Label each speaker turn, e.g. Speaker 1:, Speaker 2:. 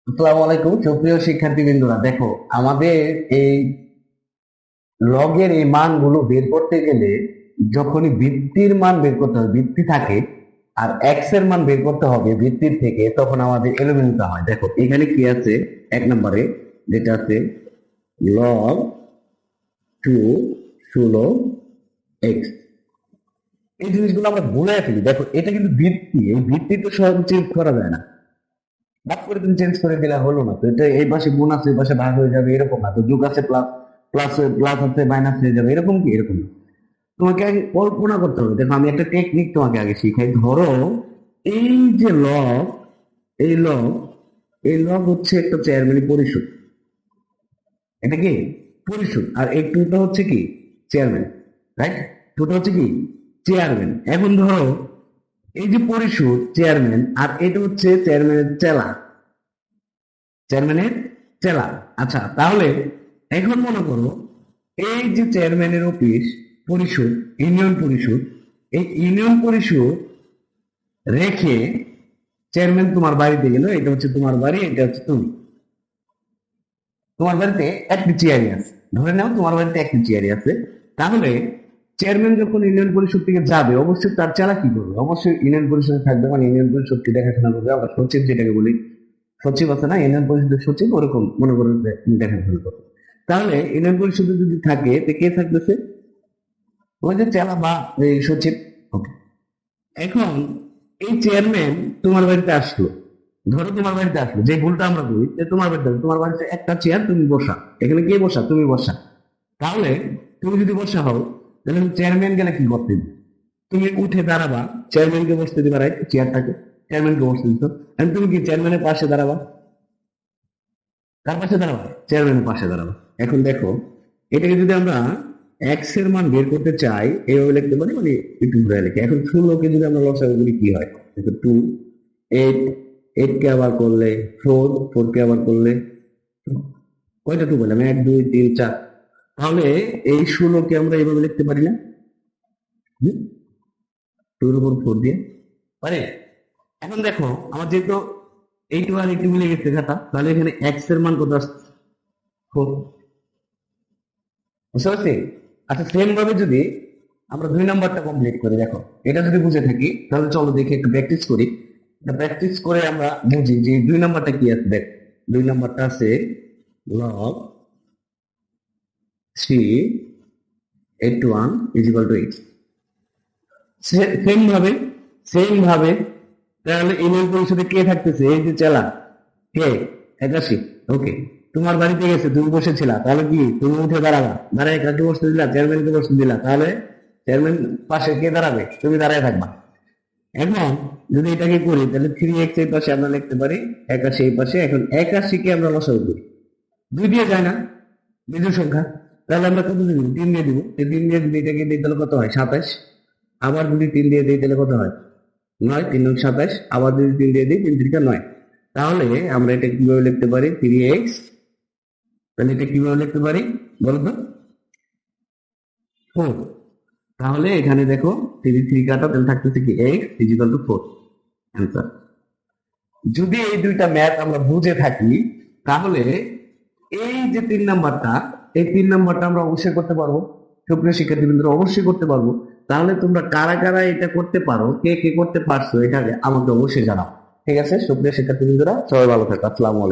Speaker 1: আসসালামু আলাইকুম সুপ্রিয় শিক্ষার্থীবৃন্দরা, দেখো আমাদের এই লগের এই মানগুলো বের করতে গেলে যখনই ভিত্তির মান বের করতে হবে, ভিত্তি থাকে আর এক্স এর মান বের করতে হবে ভিত্তির থেকে, তখন আমাদের এলোমেলোটা হয়। দেখো এখানে কি আছে, এক নম্বরে যেটা আছে লগ 2 16 এক্স। এই জিনিসগুলো আমরা ভুলে ফেলি। দেখো এটা কিন্তু ভিত্তি, এই ভিত্তি তো সহজে চেঞ্জ করা যায় না। বাদ করে তুমি চেঞ্জ করে দিলে হলো না তো। এটা এই পাশে গুণ আছে, এই পাশে ভাগ হয়ে যাবে, এরকম না তো। যোগ আছে, প্লাস প্লাস প্লাস আছে, মাইনাস হয়ে যাবে, এরকম কি? এরকম না। তোমাকে আগে কল্পনা করতে হবে। দেখো আমি একটা টেকনিক তোমাকে আগে শিখাই। ধরো এই যে লগ, এই লগ, এই লগ হচ্ছে একটা চেয়ারম্যান পরিষদ। এটা কি? পরিষদ। আর এই টুটা হচ্ছে কি? চেয়ারম্যান। রাইট? টুটা হচ্ছে কি? চেয়ারম্যান। এখন ধরো এই যে পরিষদ চেয়ারম্যান, আর এটা হচ্ছে চেয়ারম্যানের চেলা, চেয়ারম্যানের চেলা। আচ্ছা, তাহলে এখন মনে করো এই যে চেয়ারম্যানের অফিস, পরিষদ, ইউনিয়ন পরিষদ, এই ইউনিয়ন পরিষদ রেখে চেয়ারম্যান তোমার বাড়িতে গেল। এটা হচ্ছে তোমার বাড়ি, এটা হচ্ছে তুমি। তোমার বাড়িতে একটি চেয়ারই আছে, ধরে নাও তোমার বাড়িতে একটি চেয়ারই আছে। তাহলে চেয়ারম্যান যখন ইউনিয়ন পরিষদ থেকে যাবে, অবশ্যই তার চেলা কি করবে? অবশ্যই ইউনিয়ন পরিষদে থাকবে, মানে ইউনিয়ন পরিষদকে দেখাশোনা করবে। আমরা সচিব যেটাকে বলি, সচিব আছে না ইউনিয়ন পরিষদের সচিব, ওরকম মনে করেন যে দেখাশোনা করবে। তাহলে ইউনিয়ন পরিষদে যদি থাকে তো কে থাকতেছে? ওই যে চেলা বা এই সচিব। ওকে। এখন এই চেয়ারম্যান তোমার বাড়িতে আসলো। ধরো তোমার বাড়িতে আসলো, যে ভুলটা আমরা করি যে তোমার বাড়িতে আসলো, তোমার বাড়িতে একটা চেয়ার, তুমি বসা। এখানে কে বসা? তুমি বসা। তাহলে তুমি যদি বসা হও, তাহলে চেয়ারম্যান গেলে কি করতে দিবে? তুমি উঠে দাঁড়াবা, চেয়ারম্যানকে বসতে দিবা, রাইট? চেয়ারটাকে চেয়ারম্যানকে বসতে দিত। আর তুমি কি চেয়ারম্যানের পাশে দাঁড়াবা? কার পাশে দাঁড়াবা? চেয়ারম্যানের পাশে দাঁড়াবা। এখন দেখো এটাকে যদি আমরা এক্স এর মান বের করতে চাই, এইভাবে লিখতে পারি, মানে একটু ঘুরে লিখে। এখন 16 কে যদি আমরা লসাগু করি কি হয়? দেখো 2 8, 8 কে আবার করলে 4 কে আবার করলে কয়টা 2 বললাম? 1 2 3 4। তাহলে এই 16 কে আমরা এইভাবে লিখতে পারি না? 2 এর উপর 4 দিয়ে পারে। এখন দেখো আমার যেহেতু এইটু আর এইটু মিলে গেছে খাতা, তাহলে এখানে এক্স এর মান কত আসছে? 4। বুঝতে পারছি? আচ্ছা, সেম ভাবে যদি আমরা 2 নাম্বারটা কমপ্লিট করি, দেখো এটা যদি বুঝে থাকি তাহলে চলো দেখি একটু প্র্যাকটিস করি। প্র্যাকটিস করে আমরা বুঝি যে 2 নাম্বারটা কি আছে। দেখ 2 নাম্বারটা আছে লগ 3 8 1 = 8। সেম ভাবে তাহলে ইমেল পরিষদে কে থাকতেছে? এই যে চালা, কে? 81। ওকে। তোমার বাড়িতে গেছে, তুমি বসেছিলা, তাহলে কি তুমি উঠে দাঁড়াবা? দাঁড়ায় কাকে বসতে দিলা? চেয়ারম্যানকে বসতে দিলা। তাহলে চেয়ারম্যান পাশে কে দাঁড়াবে? তুমি দাঁড়ায় থাকবা। এখন যদি এটাকে করি তাহলে 3x এই পাশে আমরা লিখতে পারি, 81 এই পাশে। এখন 81 কে আমরা লসাগু করি, 2 দিয়ে যায় না, বিজোড় সংখ্যা। তাহলে আমরা কত দিব? 3 দিয়ে দিব। 3 দিয়ে যদি এটাকে দিই তাহলে কত হয়? 27। আবার যদি 3 দিয়ে দিই তাহলে কত হয়? 9। 3 9 27। আবার যদি 3 দিয়ে দিই, 3 3 9। তাহলে আমরা এটা কিভাবে লিখতে পারি? 3x। তাহলে এটা কিভাবে লিখতে পারি বলো তো? 4। তাহলে এখানে দেখো 3 3 কাটা, তাহলে থাকতেছে কি? x = 4। অ্যান্সার। যদি এই দুইটা ম্যাথ আমরা বুঝে থাকি, তাহলে এই যে 3 নাম্বারটা, এই 3 নাম্বারটা আমরা অবশ্যই করতে পারবো। সুপ্রিয় শিক্ষার্থীবৃন্দরা, অবশ্যই করতে পারবো। তাহলে তোমরা কারা কারা এটা করতে পারো, কে কে করতে পারছো, এটা আমাকে অবশ্যই জানাও। ঠিক আছে সুপ্রিয় শিক্ষার্থীবৃন্দরা, সবাই ভালো থাকো। আসসালামু আলাইকুম।